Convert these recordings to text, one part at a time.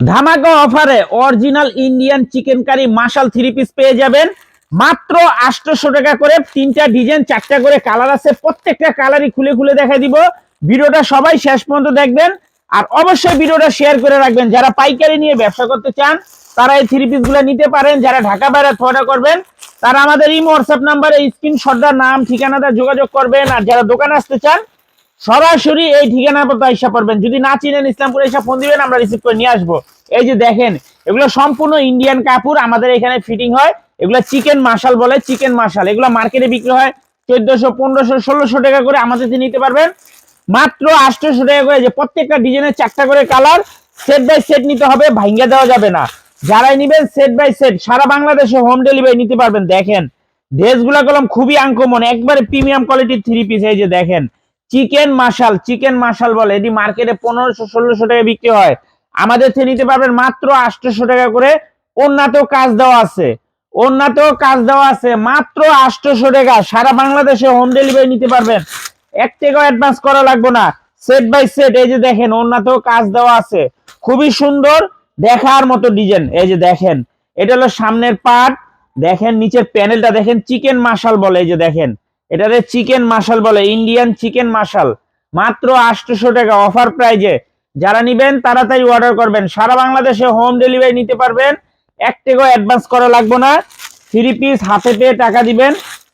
ধামাকা অফারে original Indian chicken curry মাশাল 3 পিস পেয়ে যাবেন মাত্র 800 টাকা করে। তিনটা ডিজাইন, চারটা করে কালার আছে, প্রত্যেকটা কালারই খুলে খুলে দেখা দিব। ভিডিওটা সবাই শেষ পর্যন্ত দেখবেন আর অবশ্যই ভিডিওটা শেয়ার করে রাখবেন। যারা পাইকারি নিয়ে ব্যবসা করতে চান তারা এই 3 পিসগুলো নিতে পারেন। যারা ঢাকা বাইরে অর্ডার করবেন তারা আমাদের এই হোয়াটসঅ্যাপ নাম্বারে স্ক্রিনশটটা নাম ঠিকানাটা যোগাযোগ করবেন। আর যারা দোকানে আসতে চান সরাসরি এই ঠিকানার মতো আইসা পড়বেন। যদি না চিনেন ইসলামপুরে এসে ফোন দিবেন, আমরা রিসিভ করে নিয়ে আসবো। এই যে দেখেন, এগুলো সম্পূর্ণ ইন্ডিয়ান কাপড়, আমাদের এখানে ফিটিং হয়। এগুলো চিকেন মাশাল বলে, চিকেন মাশাল। এগুলো মার্কেটে বিক্রি হয় 1400, 1500, 1600 টাকা করে। আমাদের থেকে নিতে পারবেন মাত্র 800 টাকা করে। যে প্রত্যেকটা ডিজাইনের 4টা করে কালার, সেট বাই সেট নিতে হবে, ভাঙ্গা দেওয়া যাবে না। যারাই নিবেন সেট বাই সেট সারা বাংলাদেশে হোম ডেলিভারি নিতে পারবেন। দেখেন ড্রেসগুলা কলম খুবই আনকমন, একবারে প্রিমিয়াম কোয়ালিটির 3 পিস। এই যে দেখেন চিকেন মাশাল, চিকেন মাশাল বলে। এটি মার্কেটে 1500, 1600 টাকা বিক্রি হয়, আমাদের থেকে নিতে পারবেন মাত্র 800 টাকা করে। ওন্নাতেও কাজ দেওয়া আছে, ওন্নাতেও কাজ দেওয়া আছে, মাত্র 800 টাকা। সারা বাংলাদেশে হোম ডেলিভারি নিতে পারবেন, 1 টাকাও অ্যাডভান্স করা লাগবে না। Set by set. এই যে দেখেন ওন্নাতেও কাজ দেওয়া আছে, খুবই সুন্দর দেখার মতো ডিজাইন। এই যে দেখেন এটা হলো সামনের পার্ট, দেখেন নিচের প্যানেলটা দেখেন, চিকেন মাশাল বলে। এই যে দেখেন এটাতে চিকেন মাশাল বলে, ইন্ডিয়ান চিকেন মাশাল। মাত্র 800 টাকা অফার প্রাইজে। যারা নিবেন তাড়াতাড়ি অর্ডার করবেন, সারা বাংলাদেশে হোম ডেলিভারি নিতে পারবেন, 1 টাকাও অ্যাডভান্স করা লাগবে না। 3 পিস হাতে পেয়ে টাকা দিবেন।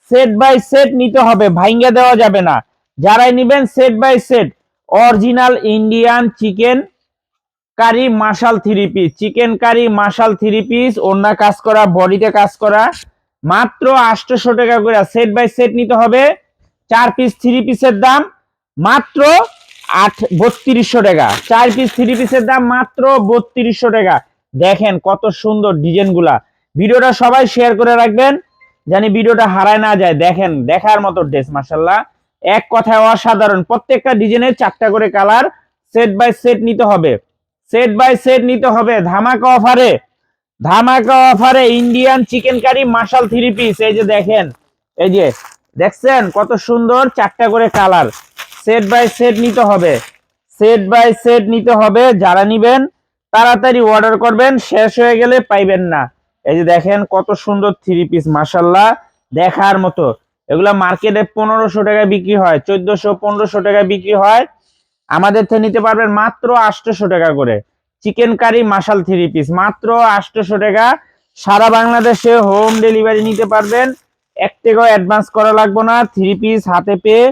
সেট বাই সেট নিতে হবে, ভাঙ্গা দেওয়া যাবে না। যারাই নিবেন set by set original Indian chicken curry মাশাল 3 পিস, চিকেন কারি মাশাল 3 পিস, ওন্না কাজ করা, বডিতে কাজ করা, মাত্র 800 টাকা করে। সেট বাই সেট নিতে হবে। 4 পিস 3 পিসের দাম মাত্র 3200 টাকা। 4 পিস 3 পিসের দাম মাত্র 3200 টাকা। দেখেন কত সুন্দর ডিজাইনগুলা। ভিডিওটা সবাই শেয়ার করে রাখবেন জানি ভিডিওটা হারায় না যায়। দেখেন দেখার মতো ড্রেস মাশাআল্লাহ, এক কথায় অসাধারণ। প্রত্যেকটা ডিজাইনের 4টা করে কালার, সেট বাই সেট নিতে হবে, সেট বাই সেট নিতে হবে। ধামাকা অফারে, ধামাকা অফারে ইন্ডিয়ান চিকেন কারি মাশাল 3 পিস। এই যে দেখেন, এই যে দেখছেন কত সুন্দর 4টা করে কালার। সেট বাই সেট নিতে হবে, সেট বাই সেট নিতে হবে। যারা নিবেন তাড়াতাড়ি অর্ডার করবেন, শেষ হয়ে গেলে পাইবেন না। এই যে দেখেন কত সুন্দর 3 পিস মাশাআল্লাহ, দেখার মতো। এগুলা মার্কেটে 1500 টাকা বিক্রি হয়, 1400, 1500 টাকা বিক্রি হয়, আমাদের থেকে নিতে পারবেন মাত্র 800 টাকা করে। চিকেন কারি মাশাল 3 পিস মাত্র 800 টাকা। সারা বাংলাদেশে হোম ডেলিভারি নিতে পারবেন, 1 টাকাও অ্যাডভান্স করা লাগবে না। 3 পিস হাতে পেয়ে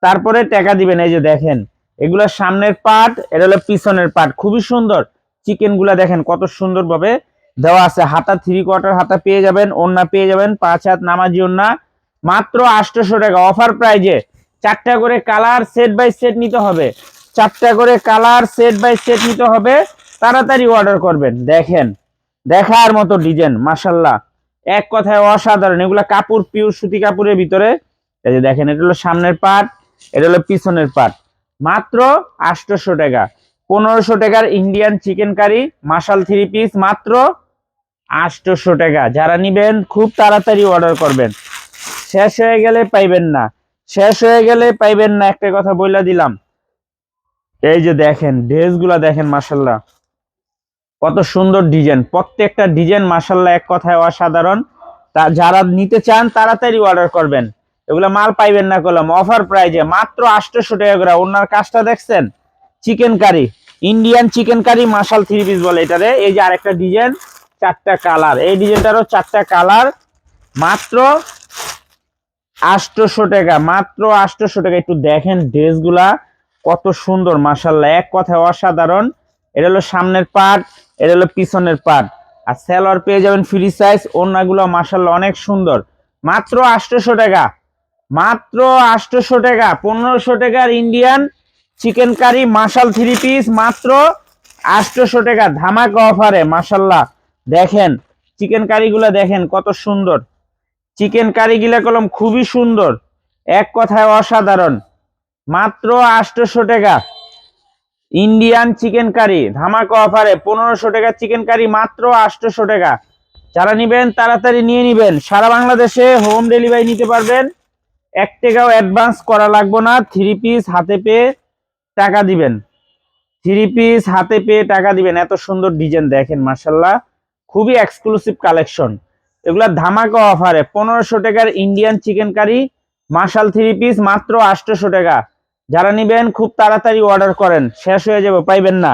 তারপরে টাকা দিবেন। এই যে দেখেন এগুলো সামনের পার্ট, এটা হলো পিছনের পার্ট, খুবই সুন্দর। চিকেন গুলা দেখেন কত সুন্দর ভাবে দেওয়া আছে। হাতা 3/4 হাতা পেয়ে যাবেন, ওন্না পেয়ে যাবেন 5 হাত নামাজি ওন্না, মাত্র 800 টাকা অফার প্রাইজে। 4টা করে কালার, সেট বাই সেট নিতে হবে, 4টা করে কালার, সেট বাই সেট নিতে হবে। তাড়াতাড়ি অর্ডার করবেন। দেখেন দেখার মতো ডিজাইন মাশাআল্লাহ, এক কথায় অসাধারণ। এগুলা কাপড় পিওর সুতি কাপড়ের ভিতরে। এই যে দেখেন এটা হলো সামনের পার্ট, এটা হলো পিছনের পার্ট, মাত্র 800 টাকা। 1500 টাকার ইন্ডিয়ান চিকেন কারি মাশাল 3 পিস মাত্র 800 টাকা। যারা নিবেন খুব তাড়াতাড়ি অর্ডার করবেন, শেষ হয়ে গেলে পাইবেন না, শেষ হয়ে গেলে পাইবেন না, একটা কথা বইলা দিলাম। এই যে দেখেন ড্রেসগুলা দেখেন মাশাআল্লাহ, কত সুন্দর ডিজাইন, প্রত্যেকটা ডিজাইন মাশাআল্লাহ এক কথায় অসাধারণ। তা যারা নিতে চান তাড়াতাড়ি অর্ডার করবেন। এগুলা মাল পাইবেন না কলম, অফার প্রাইজে মাত্র 800 টাকা করে। ওনার কাজটা দেখছেন, chicken curry, Indian chicken curry মাশাল 3 পিস বলে এটারে। এই যে আরেকটা ডিজাইন, 4টা কালার, এই ডিজাইনটারও 4টা কালার, মাত্র 800 টাকা, মাত্র 800 টাকা। একটু দেখেন ড্রেসগুলা কত সুন্দর মাশাআল্লাহ, এক কথায় অসাধারণ। এটা হলো সামনের পার্ট, এটা হলো পিছনের পার্ট। আর সালোয়ার পেয়ে যাবেন ফ্রি সাইজ। ওড়নাগুলো মাশাআল্লাহ অনেক সুন্দর, মাত্র 800 টাকা, মাত্র 800 টাকা। 1500 টাকার ইন্ডিয়ান চিকেন কারি মাশাল 3 পিস মাত্র 800 টাকা ধামাকা অফারে মাশাআল্লাহ। দেখেন চিকেন কারিগুলো দেখেন কত সুন্দর, চিকেন কারি গিলা কলম খুবই সুন্দর, এক কথায় অসাধারণ। মাত্র 800 টাকা ইন্ডিয়ান চিকেন কারি ধামাকা অফারে। 1500 টাকা চিকেন কারি মাত্র 800 টাকা। যারা নিবেন তাড়াতাড়ি নিয়ে নিবেন, সারা বাংলাদেশে হোম ডেলিভারি নিতে পারবেন, 1 টাকাও অ্যাডভান্স করা লাগবে না। 3 পিস হাতে পেয়ে টাকা দিবেন। থ্রি পিস হাতে পেয়ে টাকা দিবেন, এত সুন্দর ডিজাইন দেখেন মাশাল্লাহ, খুবই এক্সক্লুসিভ কালেকশন। এগুলা ধামাকা অফারে 1500 টাকার ইন্ডিয়ান চিকেন কারি মাশাল থ্রি পিস মাত্র 800 টাকা। যারা নিবেন খুব তাড়াতাড়ি অর্ডার করেন, শেষ হয়ে যাবে, পাইবেন না,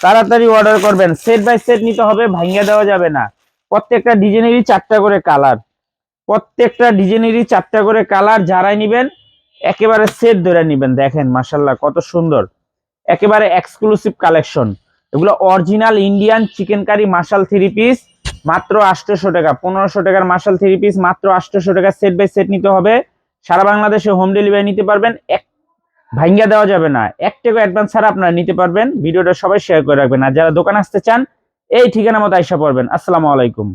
তাড়াতাড়ি অর্ডার করবেন। সেট বাই সেট নিতে হবে, ভাঙিয়ে দেওয়া যাবে না। প্রত্যেকটা ডিজাইনেরই 4টা করে কালার, প্রত্যেকটা ডিজাইনেরই 4টা করে কালার। যারাই নিবেন একেবারে সেট ধরে নিবেন। দেখেন মাশাল্লাহ কত সুন্দর, একেবারে এক্সক্লুসিভ কালেকশন। এগুলো অরিজিনাল ইন্ডিয়ান চিকেন কারি মাশাল থ্রি পিস মাত্র 800 টাকা। 1500 টাকার মাশাল থ্রি পিস মাত্র 800 টাকা। সেট বাই সেট নিতে হবে, সারা বাংলাদেশে হোম ডেলিভারি নিতে পারবেন, এক ভাঙ্গা দেওয়া যাবে না। 1 টাকা অ্যাডভান্স ছাড়া আপনারা নিতে পারবেন। ভিডিওটা সবাই শেয়ার করে রাখবেন, আর যারা দোকান আসতে চান এই ঠিকানা মতো আইসা পড়বেন। আসসালামু আলাইকুম।